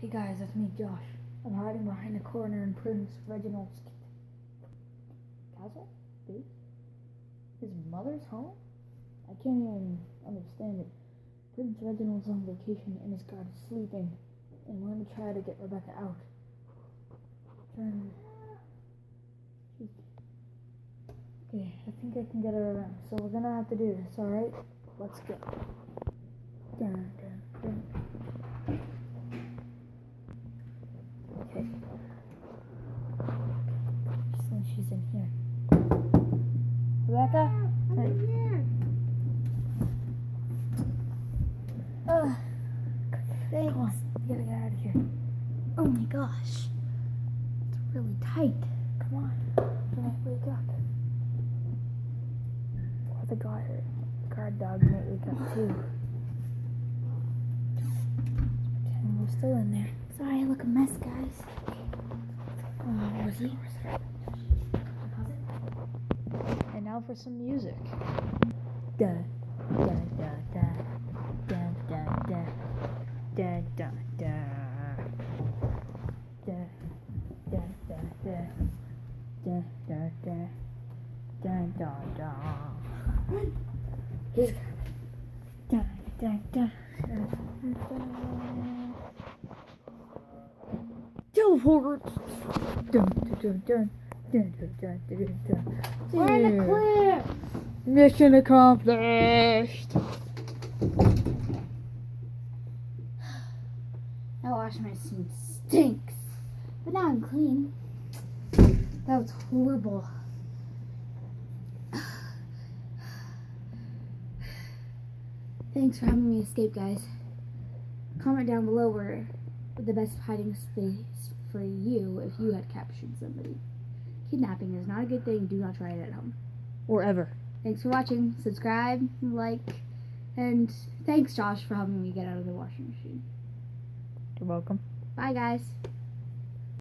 Hey guys, it's me, Josh. I'm hiding behind the corner in Prince Reginald's castle? Base? His mother's home? I can't even understand it. Prince Reginald's on vacation and his guard is sleeping. And we're gonna try to get Rebecca out. Okay, I think I can get her around. So we're gonna have to do this, alright? Let's go. Dun, dun, dun. Okay. So she's in here. Rebecca? Hey. Thanks. Come on, we gotta get out of here. Oh my gosh. It's really tight. Come on. You might wake up. Or the guard dog might wake up too. Pretend we're still in there. Sorry, I look a mess, guys. Was he? And now for some music. Da da da da da da da da da da da da da da da da da da da. He's da da da. Teleport. Dun dun dun dun dun dun dun dun. We're in the clear. Mission accomplished. That washing machine stinks. But now I'm clean. That was horrible. Thanks for helping me escape, guys. Comment down below where the best hiding space for you if you had captured somebody. Kidnapping is not a good thing. Do not try it at home. Or ever. Thanks for watching. Subscribe, like, and thanks, Josh, for helping me get out of the washing machine. You're welcome. Bye, guys.